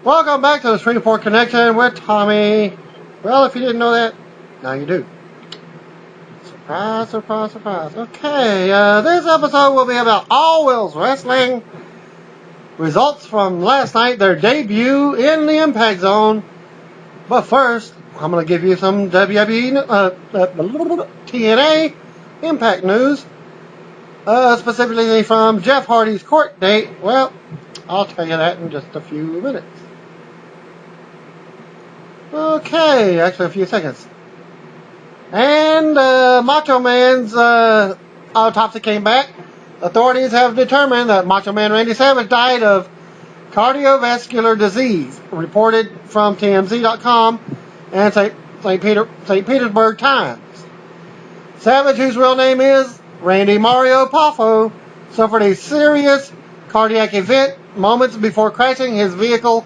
Welcome back to the Shreveport Connection with Tommy. Well, if you didn't know that, now you do. Surprise, surprise, surprise. Okay, this episode will be about All Wheels Wrestling. Results from last night, their debut in the Impact Zone. But first, I'm going to give you some WWE, TNA Impact news. Specifically from Jeff Hardy's court date. Well, I'll tell you that in just a few minutes. Okay, actually a few seconds. And Macho Man's autopsy came back. Authorities have determined that Macho Man Randy Savage died of cardiovascular disease, reported from TMZ.com and St. Petersburg Times. Savage, whose real name is Randy Mario Poffo, suffered a serious cardiac event moments before crashing his vehicle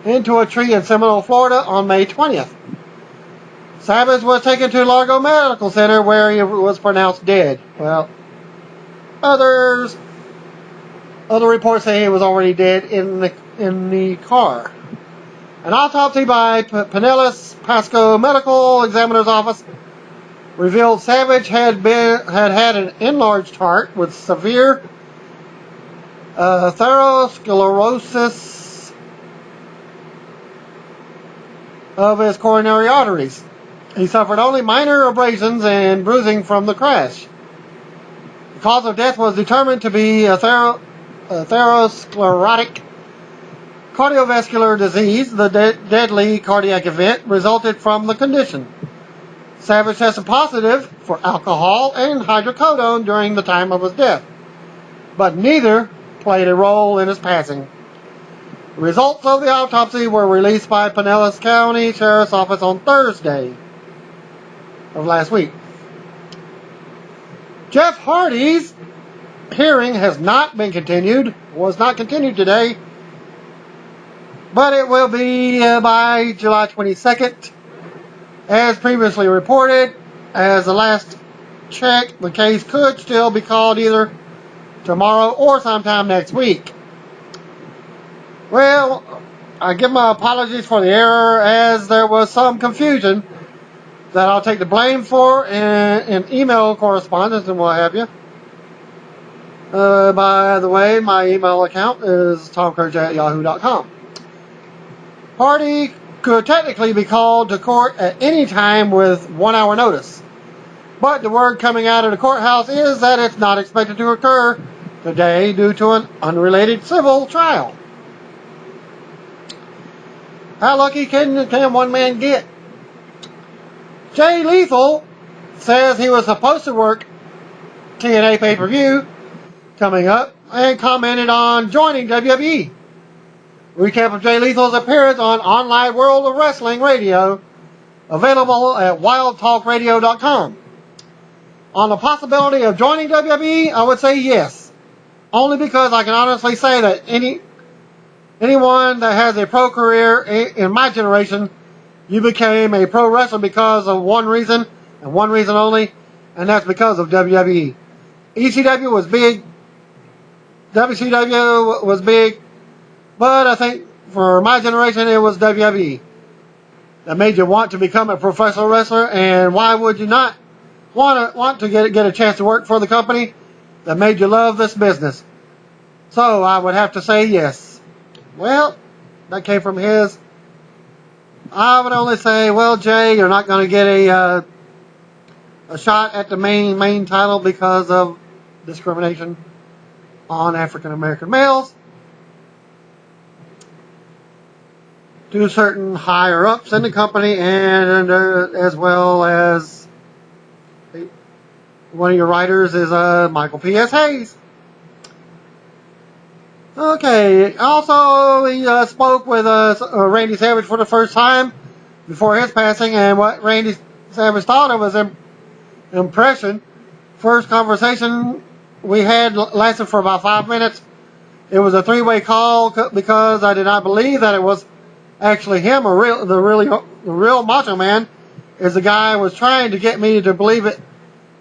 into a tree in Seminole, Florida on May 20th. Savage was taken to Largo Medical Center where he was pronounced dead. Well, other reports say he was already dead in the car. An autopsy by Pinellas Pasco Medical Examiner's Office revealed Savage had an enlarged heart with severe atherosclerosis of his coronary arteries. He suffered only minor abrasions and bruising from the crash. The cause of death was determined to be atherosclerotic cardiovascular disease. The deadly cardiac event resulted from the condition. Savage tested positive for alcohol and hydrocodone during the time of his death, but neither played a role in his passing. The results of the autopsy were released by Pinellas County Sheriff's Office on Thursday of last week. Jeff Hardy's hearing was not continued today, but it will be by July 22nd. As previously reported, as the last check, the case could still be called either tomorrow or sometime next week. Well, I give my apologies for the error, as there was some confusion that I'll take the blame for in email correspondence and what have you. By the way, my email account is tomcourage@yahoo.com. Hardy could technically be called to court at any time with 1 hour notice, but the word coming out of the courthouse is that it's not expected to occur today due to an unrelated civil trial. How lucky can one man get? Jay Lethal says he was supposed to work TNA pay-per-view coming up and commented on joining WWE. Recap of Jay Lethal's appearance on Online World of Wrestling Radio, available at wildtalkradio.com. On the possibility of joining WWE, I would say yes. Only because I can honestly say that anyone that has a pro career in my generation, you became a pro wrestler because of one reason and one reason only, and that's because of WWE. ECW was big, WCW was big, but I think for my generation it was WWE that made you want to become a professional wrestler. And why would you not want to get a chance to work for the company that made you love this business? So I would have to say yes. Well, that came from his. I would only say, well, Jay, you're not going to get a shot at the main title because of discrimination on African American males to certain higher ups in the company, and as well as one of your writers is Michael P.S. Hayes. Okay, also he spoke with Randy Savage for the first time before his passing, and what Randy Savage thought of his impression. First conversation we had lasted for about 5 minutes. It was a three-way call because I did not believe that it was actually him, or the real Macho Man is the guy who was trying to get me to believe it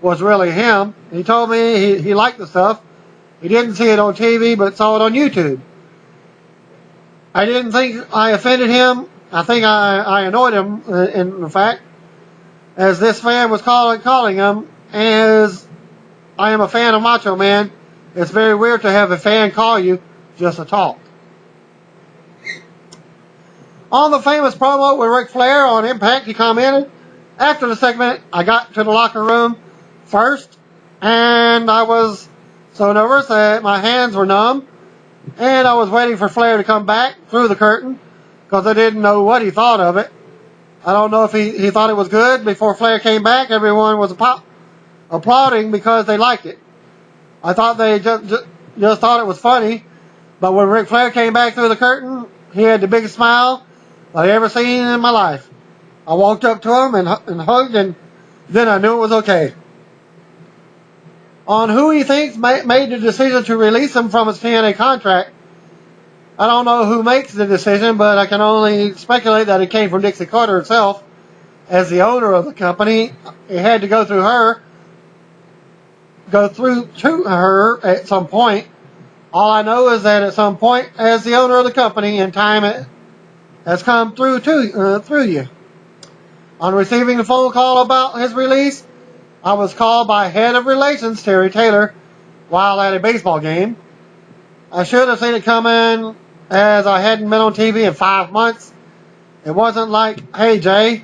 was really him. He told me he liked the stuff. He didn't see it on TV, but saw it on YouTube. I didn't think I offended him. I think I annoyed him, in fact, as this fan was calling him. As I am a fan of Macho Man, it's very weird to have a fan call you just to talk. On the famous promo with Ric Flair on Impact, he commented, after the segment, I got to the locker room first, and I was so nervous that my hands were numb, and I was waiting for Flair to come back through the curtain, because I didn't know what he thought of it. I don't know if he thought it was good. Before Flair came back, everyone was applauding because they liked it. I thought they just thought it was funny, but when Ric Flair came back through the curtain, he had the biggest smile I've ever seen in my life. I walked up to him and hugged, and then I knew it was okay. On who he thinks made the decision to release him from his TNA contract, I don't know who makes the decision, but I can only speculate that it came from Dixie Carter herself. As the owner of the company, it had to go through to her at some point. All I know is that at some point, as the owner of the company, in time it has come through you. On receiving the phone call about his release, I was called by Head of Relations Terry Taylor while at a baseball game. I should have seen it coming, as I hadn't been on TV in 5 months. It wasn't like, hey Jay,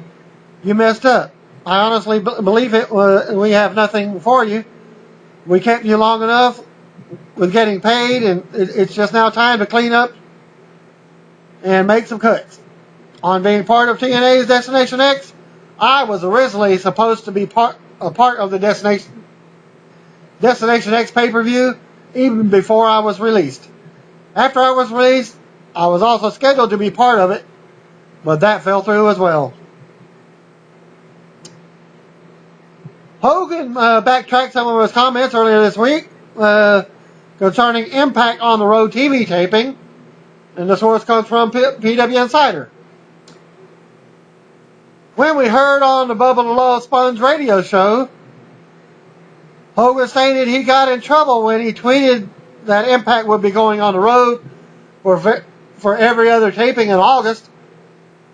you messed up. I honestly believe it. We have nothing for you. We kept you long enough with getting paid, and it's just now time to clean up and make some cuts. On being part of TNA's Destination X, I was originally supposed to be a part of the Destination X pay-per-view even before I was released. After I was released, I was also scheduled to be part of it, but that fell through as well. Hogan backtracked some of his comments earlier this week concerning Impact on the Road TV taping, and the source comes from PW Insider. When we heard on the Bubba the Love Sponge radio show, Hogan stated he got in trouble when he tweeted that Impact would be going on the road for every other taping in August.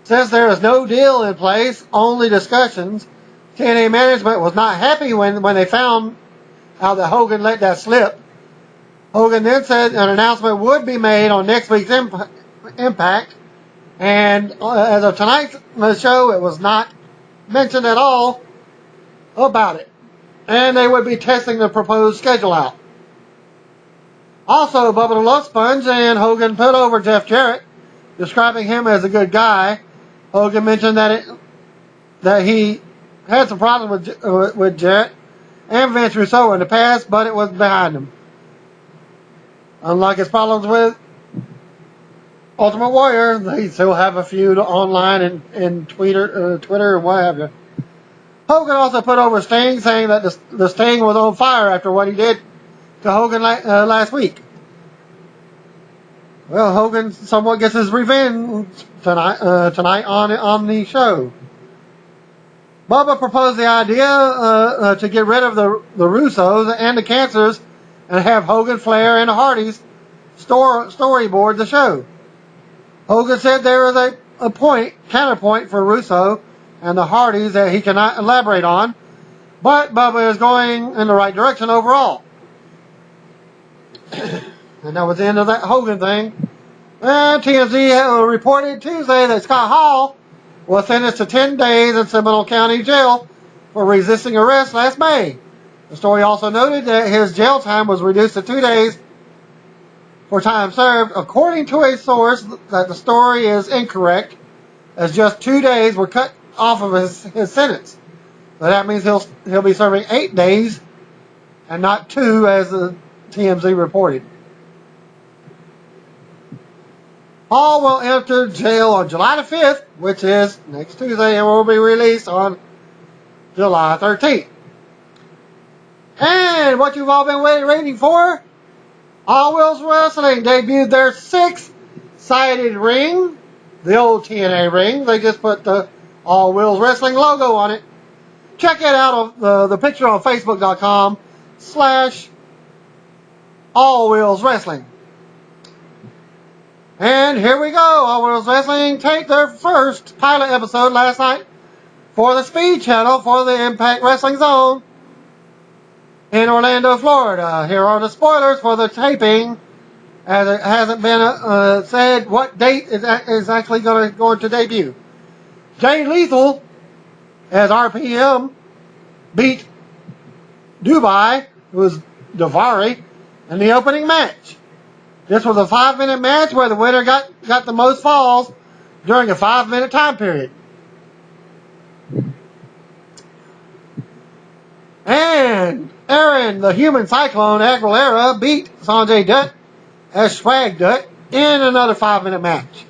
Since there is no deal in place, only discussions, TNA management was not happy when they found out that Hogan let that slip. Hogan then said an announcement would be made on next week's Impact, and as of tonight's show, it was not mentioned at all about it, and they would be testing the proposed schedule out. Also, Bubba the Love Sponge and Hogan put over Jeff Jarrett, describing him as a good guy. Hogan mentioned that he had some problems with Jarrett and Vince Russo in the past, but it was behind him. Unlike his problems with Ultimate Warrior, they still have a feud online and Twitter and what have you. Hogan also put over Sting, saying that the Sting was on fire after what he did to Hogan last week. Well, Hogan somewhat gets his revenge tonight on the show. Bubba proposed the idea to get rid of the Russos and the Cancers and have Hogan, Flair, and the Hardys storyboard the show. Hogan said there is a counterpoint for Russo and the Hardys that he cannot elaborate on, but Bubba is going in the right direction overall. And that was the end of that Hogan thing. And TMZ reported Tuesday that Scott Hall was sentenced to 10 days in Seminole County Jail for resisting arrest last May. The story also noted that his jail time was reduced to 2 days for time served. According to a source, that the story is incorrect, as just 2 days were cut off of his sentence. So that means he'll be serving 8 days and not 2, as the TMZ reported. Hall will enter jail on July the 5th, which is next Tuesday, and will be released on July 13th. And what you've all been waiting for, All Wheels Wrestling debuted their 6-sided ring, the old TNA ring. They just put the All Wheels Wrestling logo on it. Check it out on the picture on Facebook.com/All Wheels Wrestling. And here we go. All World's Wrestling take their first pilot episode last night for the Speed Channel for the Impact Wrestling Zone in Orlando, Florida. Here are the spoilers for the taping, as it hasn't been said what date is actually going to debut. Jay Lethal as RPM beat Dubai, who was Davari, in the opening match. This was a 5-minute match where the winner got the most falls during a 5-minute time period. And Aaron, the Human Cyclone Aguilera, beat Sanjay Dutt as Swag Dutt in another 5-minute match.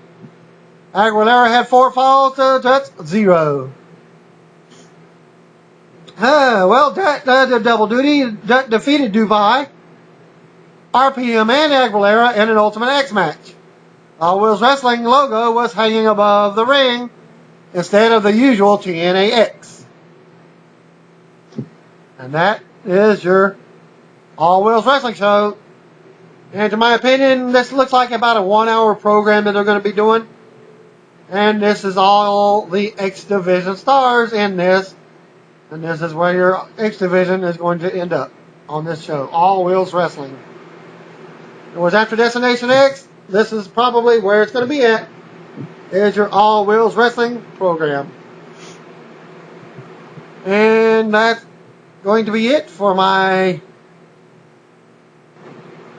Aguilera had 4 falls to Dutt's 0. Well, Dutt did double duty. Dutt defeated Dubai, RPM, and Aguilera in an Ultimate X match. All Will's Wrestling logo was hanging above the ring instead of the usual TNAX. And that is your All Will's Wrestling show. And to my opinion, this looks like about a 1-hour program that they're going to be doing. And this is all the X Division stars in this. And this is where your X Division is going to end up on this show. All Will's Wrestling. It was after Destination X. This is probably where it's going to be at. Is your All Will's Wrestling program. And that's going to be it for my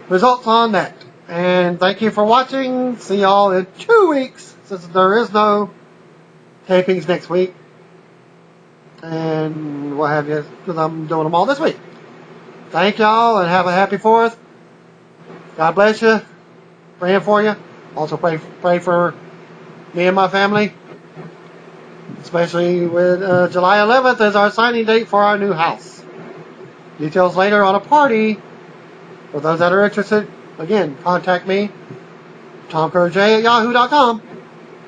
results on that. And thank you for watching. See y'all in 2 weeks, since there is no tapings next week. And what have you, because I'm doing them all this week. Thank y'all and have a happy 4th. God bless you. Praying for you. Also pray for me and my family. Especially with July 11th as our signing date for our new house. Details later on a party. For those that are interested, again, contact me, TomCurJ@yahoo.com.